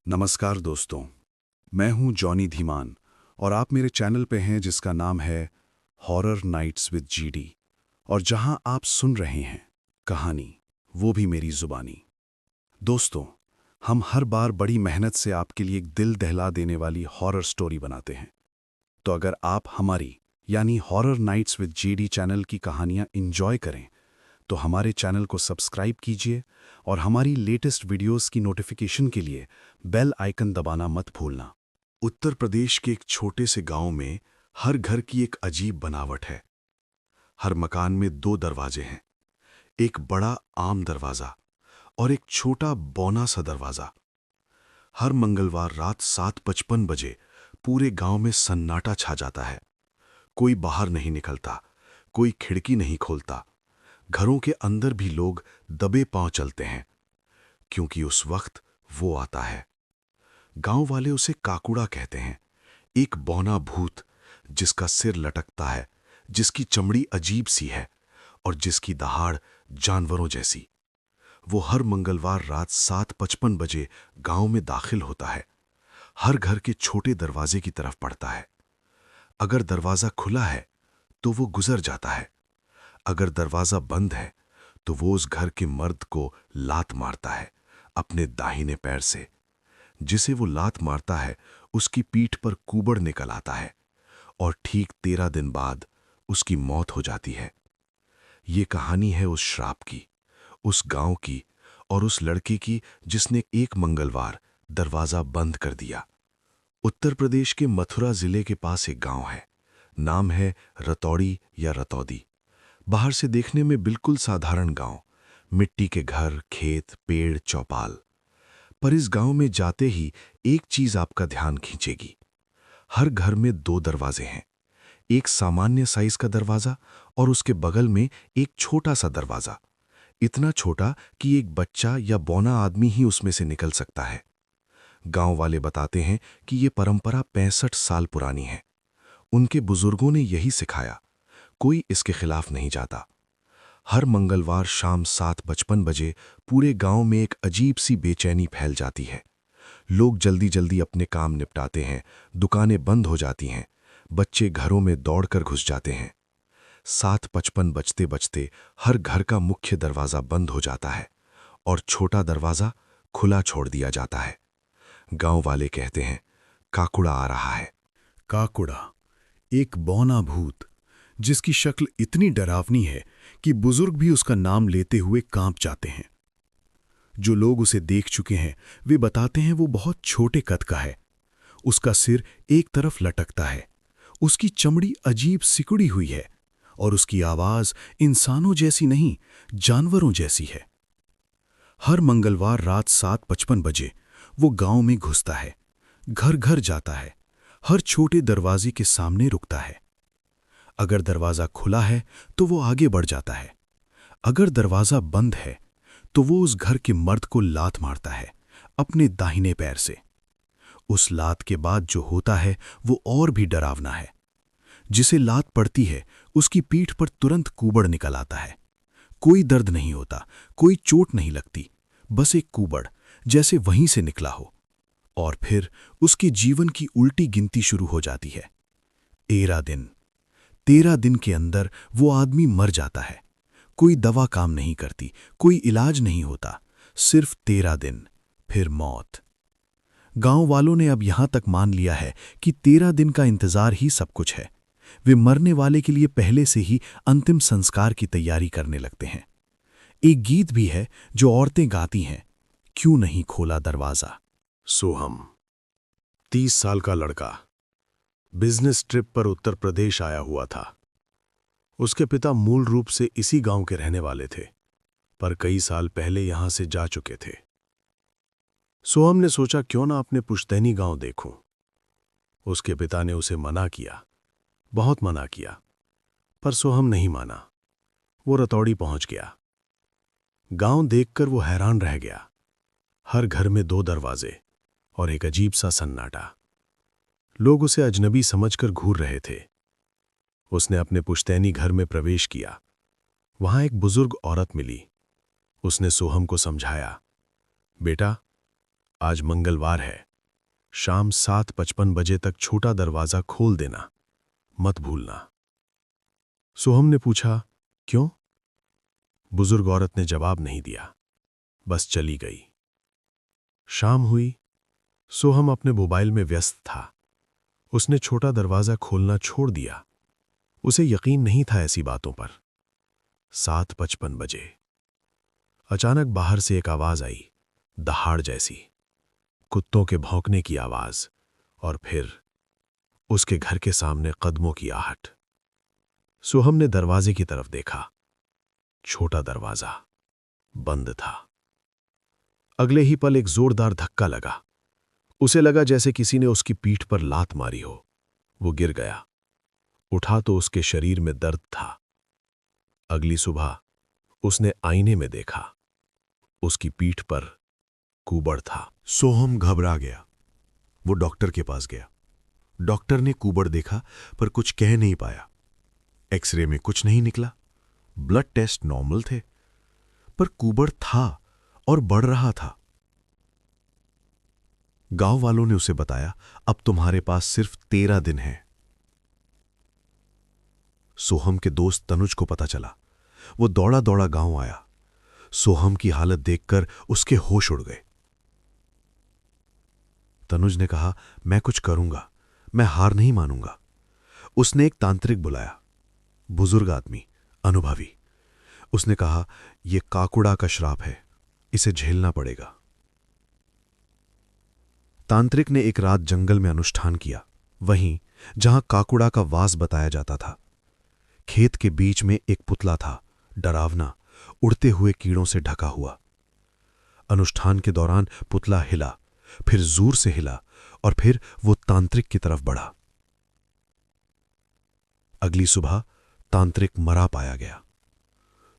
नमस्कार दोस्तों, मैं हूं जॉनी धीमान और आप मेरे चैनल पे हैं जिसका नाम है हॉरर नाइट्स विद जीडी। और जहां आप सुन रहे हैं कहानी, वो भी मेरी जुबानी। दोस्तों, हम हर बार बड़ी मेहनत से आपके लिए एक दिल दहला देने वाली हॉरर स्टोरी बनाते हैं। तो अगर आप हमारी यानी horror nights with GD channel की कहानियां इंजॉय करें तो हमारे चैनल को सब्सक्राइब कीजिए और हमारी लेटेस्ट वीडियोस की नोटिफिकेशन के लिए बेल आइकन दबाना मत भूलना। उत्तर प्रदेश के एक छोटे से गांव में हर घर की एक अजीब बनावट है। हर मकान में दो दरवाजे हैं, एक बड़ा आम दरवाजा और एक छोटा बौना सा दरवाजा। हर मंगलवार रात 7:55 बजे पूरे गांव में सन्नाटा छा जाता है। कोई बाहर नहीं निकलता, कोई खिड़की नहीं खोलता। घरों के अंदर भी लोग दबे पांव चलते हैं, क्योंकि उस वक्त वो आता है। गांव वाले उसे काकुड़ा कहते हैं, एक बौना भूत जिसका सिर लटकता है, जिसकी चमड़ी अजीब सी है और जिसकी दहाड़ जानवरों जैसी। वो हर मंगलवार रात 7:55 बजे गांव में दाखिल होता है। हर घर के छोटे दरवाजे की तरफ पड़ता है। अगर दरवाजा खुला है तो वो गुजर जाता है, अगर दरवाजा बंद है तो वो उस घर के मर्द को लात मारता है अपने दाहिने पैर से। जिसे वो लात मारता है उसकी पीठ पर कूबड़ निकल आता है और ठीक 13 दिन बाद उसकी मौत हो जाती है। ये कहानी है उस श्राप की, उस गांव की और उस लड़के की जिसने एक मंगलवार दरवाजा बंद कर दिया। उत्तर प्रदेश के मथुरा जिले के पास एक गांव है। नाम है रतौड़ी या रतौदी। बाहर से देखने में बिल्कुल साधारण गांव, मिट्टी के घर, खेत, पेड़, चौपाल। पर इस गांव में जाते ही एक चीज आपका ध्यान खींचेगी। हर घर में दो दरवाजे हैं, एक सामान्य साइज का दरवाजा और उसके बगल में एक छोटा सा दरवाजा, इतना छोटा कि एक बच्चा या बौना आदमी ही उसमें से निकल सकता है। गांव वाले बताते हैं कि ये परंपरा 65 साल पुरानी है। उनके बुजुर्गों ने यही सिखाया, कोई इसके खिलाफ नहीं जाता। हर मंगलवार शाम 7:55 बजे पूरे गांव में एक अजीब सी बेचैनी फैल जाती है। लोग जल्दी जल्दी अपने काम निपटाते हैं, दुकानें बंद हो जाती हैं, बच्चे घरों में दौड़कर घुस जाते हैं। 7:55 बजते बजते हर घर का मुख्य दरवाजा बंद हो जाता है और छोटा दरवाजा खुला छोड़ दिया जाता है। गांव वाले कहते हैं, काकुड़ा आ रहा है। काकुड़ा, एक बौना भूत जिसकी शक्ल इतनी डरावनी है कि बुजुर्ग भी उसका नाम लेते हुए कांप जाते हैं। जो लोग उसे देख चुके हैं वे बताते हैं वो बहुत छोटे कद का है। उसका सिर एक तरफ लटकता है, उसकी चमड़ी अजीब सिकुड़ी हुई है और उसकी आवाज इंसानों जैसी नहीं, जानवरों जैसी है। हर मंगलवार रात 7:55 बजे वो गांव में घुसता है, घर घर जाता है, हर छोटे दरवाजे के सामने रुकता है। अगर दरवाजा खुला है तो वो आगे बढ़ जाता है, अगर दरवाजा बंद है तो वो उस घर के मर्द को लात मारता है अपने दाहिने पैर से। उस लात के बाद जो होता है वो और भी डरावना है। जिसे लात पड़ती है उसकी पीठ पर तुरंत कूबड़ निकल आता है। कोई दर्द नहीं होता, कोई चोट नहीं लगती, बस एक कूबड़ जैसे वहीं से निकला हो। और फिर उसके जीवन की उल्टी गिनती शुरू हो जाती है। 13 दिन के अंदर वो आदमी मर जाता है। कोई दवा काम नहीं करती, कोई इलाज नहीं होता, सिर्फ 13 दिन, फिर मौत। गांव वालों ने अब यहां तक मान लिया है कि 13 दिन का इंतजार ही सब कुछ है। वे मरने वाले के लिए पहले से ही अंतिम संस्कार की तैयारी करने लगते हैं। एक गीत भी है जो औरतें गाती हैं, क्यों नहीं खोला दरवाजा। सोहम, 30 साल का लड़का, बिजनेस ट्रिप पर उत्तर प्रदेश आया हुआ था। उसके पिता मूल रूप से इसी गांव के रहने वाले थे, पर कई साल पहले यहां से जा चुके थे। सोहम ने सोचा क्यों ना अपने पुश्तैनी गांव देखूं। उसके पिता ने उसे मना किया, बहुत मना किया, पर सोहम नहीं माना। वो रतौड़ी पहुंच गया। गांव देखकर वो हैरान रह गया। हर घर में 2 दरवाजे और एक अजीब सा सन्नाटा। लोग उसे अजनबी समझकर घूर रहे थे। उसने अपने पुश्तैनी घर में प्रवेश किया। वहां एक बुजुर्ग औरत मिली। उसने सोहम को समझाया, बेटा, आज मंगलवार है। शाम 7:55 बजे तक छोटा दरवाजा खोल देना, मत भूलना। सोहम ने पूछा, क्यों? बुजुर्ग औरत ने जवाब नहीं दिया, बस चली गई। शाम हुई। सोहम अपने मोबाइल में व्यस्त था। उसने छोटा दरवाजा खोलना छोड़ दिया। उसे यकीन नहीं था ऐसी बातों पर। 7:55 बजे अचानक बाहर से एक आवाज आई, दहाड़ जैसी, कुत्तों के भौंकने की आवाज, और फिर उसके घर के सामने कदमों की आहट। सोहम ने दरवाजे की तरफ देखा। छोटा दरवाजा बंद था। अगले ही पल एक जोरदार धक्का लगा। उसे लगा जैसे किसी ने उसकी पीठ पर लात मारी हो। वो गिर गया। उठा तो उसके शरीर में दर्द था। अगली सुबह उसने आईने में देखा। उसकी पीठ पर कुबड़ था। सोहम घबरा गया। वो डॉक्टर के पास गया। डॉक्टर ने कुबड़ देखा पर कुछ कह नहीं पाया। एक्सरे में कुछ नहीं निकला। ब्लड टेस्ट नॉर्मल थे, पर कुबड़ था और बढ़ रहा था। गांव वालों ने उसे बताया, अब तुम्हारे पास सिर्फ 13 दिन है। सोहम के दोस्त तनुज को पता चला। वो दौड़ा दौड़ा गांव आया। सोहम की हालत देखकर उसके होश उड़ गए। तनुज ने कहा, मैं कुछ करूंगा, मैं हार नहीं मानूंगा। उसने एक तांत्रिक बुलाया, बुजुर्ग आदमी, अनुभवी। उसने कहा, यह काकुड़ा का श्राप है, इसे झेलना पड़ेगा। तांत्रिक ने एक रात जंगल में अनुष्ठान किया, वहीं जहां काकुड़ा का वास बताया जाता था। खेत के बीच में एक पुतला था, डरावना, उड़ते हुए कीड़ों से ढका हुआ। अनुष्ठान के दौरान पुतला हिला, फिर जोर से हिला, और फिर वो तांत्रिक की तरफ बढ़ा। अगली सुबह तांत्रिक मरा पाया गया।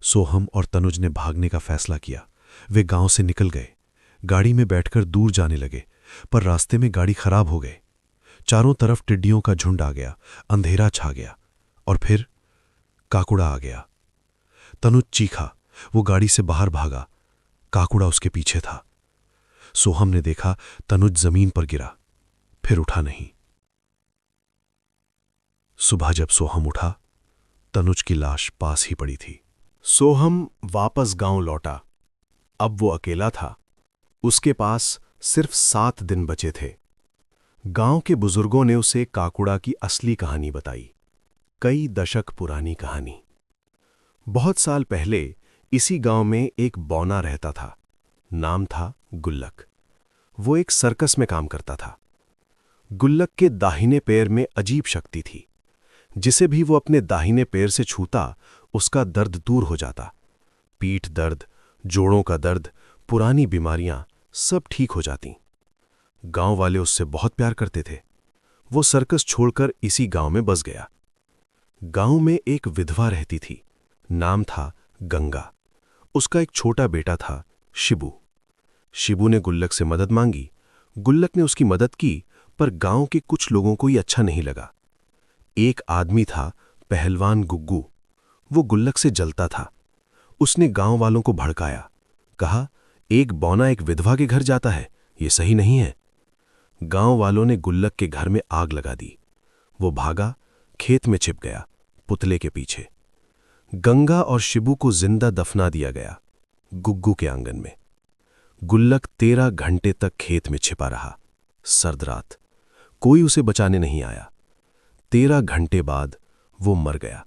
सोहम और तनुज ने भागने का फैसला किया। वे गांव से निकल गए। गाड़ी में बैठकर दूर जाने लगे, पर रास्ते में गाड़ी खराब हो गई। चारों तरफ टिड्डियों का झुंड आ गया, अंधेरा छा गया, और फिर काकुड़ा आ गया। तनुज चीखा। वो गाड़ी से बाहर भागा। काकुड़ा उसके पीछे था। सोहम ने देखा, तनुज जमीन पर गिरा, फिर उठा नहीं। सुबह जब सोहम उठा, तनुज की लाश पास ही पड़ी थी। सोहम वापस गांव लौटा। अब वो अकेला था। उसके पास सिर्फ 7 दिन बचे थे। गांव के बुजुर्गों ने उसे काकुड़ा की असली कहानी बताई, कई दशक पुरानी कहानी। बहुत साल पहले इसी गांव में एक बौना रहता था। नाम था गुल्लक। वो एक सर्कस में काम करता था। गुल्लक के दाहिने पैर में अजीब शक्ति थी। जिसे भी वो अपने दाहिने पैर से छूता, उसका दर्द दूर हो जाता। पीठ दर्द, जोड़ों का दर्द, पुरानी बीमारियां सब ठीक हो जाती। गांव वाले उससे बहुत प्यार करते थे। वो सर्कस छोड़कर इसी गांव में बस गया। गांव में एक विधवा रहती थी। नाम था गंगा। उसका एक छोटा बेटा था, शिबू। शिबू ने गुल्लक से मदद मांगी। गुल्लक ने उसकी मदद की, पर गांव के कुछ लोगों को ये अच्छा नहीं लगा। एक आदमी था, पहलवान गुग्गू। वो गुल्लक से जलता था। उसने गांव वालों को भड़काया। कहा, एक बौना एक विधवा के घर जाता है, ये सही नहीं है। गांव वालों ने गुल्लक के घर में आग लगा दी। वो भागा, खेत में छिप गया, पुतले के पीछे। गंगा और शिबू को जिंदा दफना दिया गया, गुग्गू के आंगन में। गुल्लक 13 घंटे तक खेत में छिपा रहा। सर्द रात, कोई उसे बचाने नहीं आया। 13 घंटे बाद वो मर गया।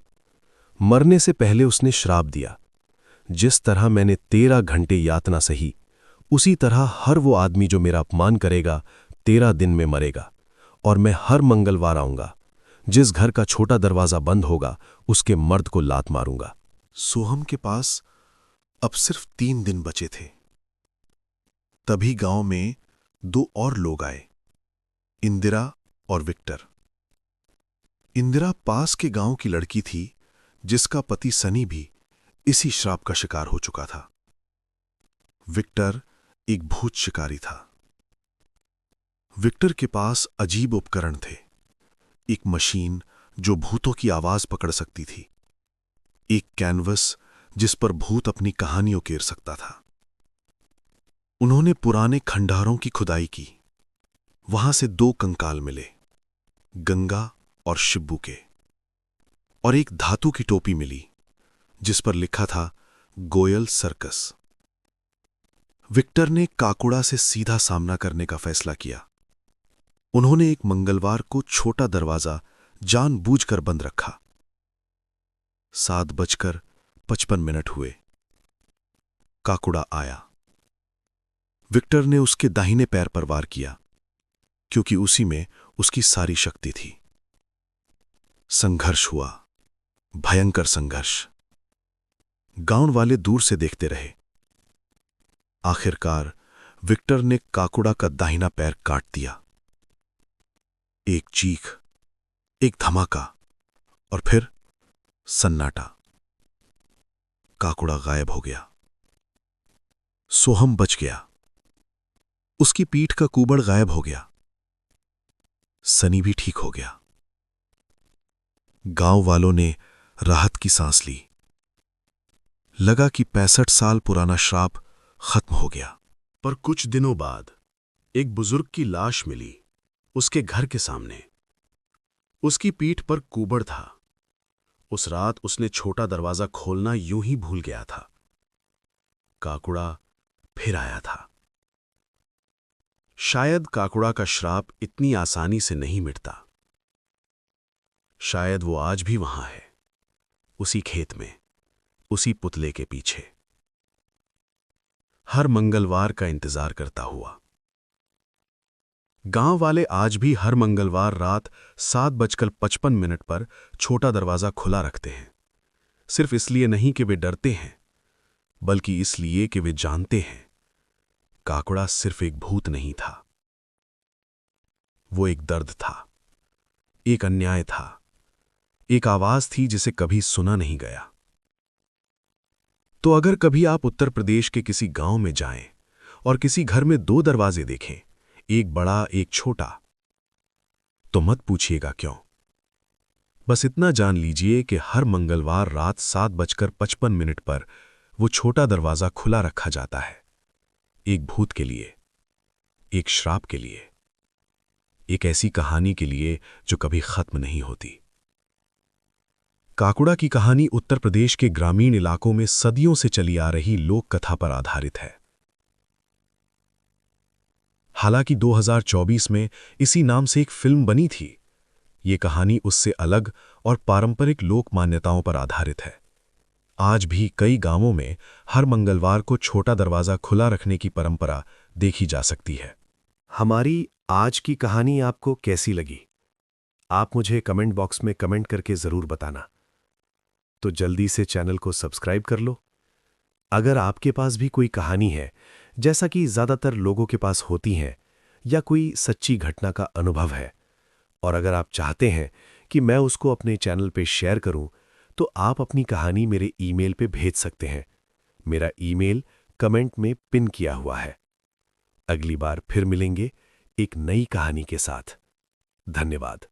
मरने से पहले उसने श्राप दिया, जिस तरह मैंने 13 घंटे यातना सही, उसी तरह हर वो आदमी जो मेरा अपमान करेगा 13 दिन में मरेगा, और मैं हर मंगलवार आऊंगा। जिस घर का छोटा दरवाजा बंद होगा, उसके मर्द को लात मारूंगा। सोहम के पास अब सिर्फ 3 दिन बचे थे। तभी गांव में 2 और लोग आए, इंदिरा और विक्टर। इंदिरा पास के गांव की लड़की थी, जिसका पति सनी भी इसी श्राप का शिकार हो चुका था। विक्टर एक भूत शिकारी था। विक्टर के पास अजीब उपकरण थे। एक मशीन जो भूतों की आवाज पकड़ सकती थी, एक कैनवस जिस पर भूत अपनी कहानी उकेर सकता था। उन्होंने पुराने खंडारों की खुदाई की। वहां से 2 कंकाल मिले, गंगा और शिब्बू के, और एक धातु की टोपी मिली जिस पर लिखा था गोयल सर्कस। विक्टर ने काकुड़ा से सीधा सामना करने का फैसला किया। उन्होंने एक मंगलवार को छोटा दरवाजा जानबूझकर बंद रखा। 7:55 हुए। काकुड़ा आया। विक्टर ने उसके दाहिने पैर पर वार किया, क्योंकि उसी में उसकी सारी शक्ति थी। संघर्ष हुआ, भयंकर संघर्ष। गांव वाले दूर से देखते रहे। आखिरकार विक्टर ने काकुड़ा का दाहिना पैर काट दिया। एक चीख, एक धमाका, और फिर सन्नाटा। काकुड़ा गायब हो गया। सोहम बच गया। उसकी पीठ का कुबड़ गायब हो गया। सनी भी ठीक हो गया। गांव वालों ने राहत की सांस ली। लगा कि 65 साल पुराना श्राप खत्म हो गया। पर कुछ दिनों बाद एक बुजुर्ग की लाश मिली उसके घर के सामने। उसकी पीठ पर कुबड़ था। उस रात उसने छोटा दरवाजा खोलना यूं ही भूल गया था। काकुड़ा फिर आया था। शायद काकुड़ा का श्राप इतनी आसानी से नहीं मिटता। शायद वो आज भी वहां है, उसी खेत में, उसी पुतले के पीछे, हर मंगलवार का इंतजार करता हुआ। गांव वाले आज भी हर मंगलवार रात 7:55 पर छोटा दरवाजा खुला रखते हैं। सिर्फ इसलिए नहीं कि वे डरते हैं, बल्कि इसलिए कि वे जानते हैं काकुड़ा सिर्फ एक भूत नहीं था। वो एक दर्द था, एक अन्याय था, एक आवाज थी जिसे कभी सुना नहीं गया। तो अगर कभी आप उत्तर प्रदेश के किसी गांव में जाएं और किसी घर में 2 दरवाजे देखें, एक बड़ा एक छोटा, तो मत पूछिएगा क्यों। बस इतना जान लीजिए कि हर मंगलवार रात 7:55 पर वो छोटा दरवाजा खुला रखा जाता है, एक भूत के लिए, एक श्राप के लिए, एक ऐसी कहानी के लिए जो कभी खत्म नहीं होती। काकुड़ा की कहानी उत्तर प्रदेश के ग्रामीण इलाकों में सदियों से चली आ रही लोक कथा पर आधारित है। हालांकि 2024 में इसी नाम से एक फिल्म बनी थी। ये कहानी उससे अलग और पारंपरिक लोक मान्यताओं पर आधारित है। आज भी कई गांवों में हर मंगलवार को छोटा दरवाजा खुला रखने की परंपरा देखी जा सकती है। हमारी आज की कहानी आपको कैसी लगी? आप मुझे कमेंट बॉक्स में कमेंट करके जरूर बताना। तो जल्दी से चैनल को सब्सक्राइब कर लो। अगर आपके पास भी कोई कहानी है, जैसा कि ज्यादातर लोगों के पास होती हैं, या कोई सच्ची घटना का अनुभव है, और अगर आप चाहते हैं कि मैं उसको अपने चैनल पे शेयर करूं, तो आप अपनी कहानी मेरे ईमेल पे भेज सकते हैं। मेरा ईमेल कमेंट में पिन किया हुआ है। अगली बार फिर मिलेंगे एक नई कहानी के साथ। धन्यवाद।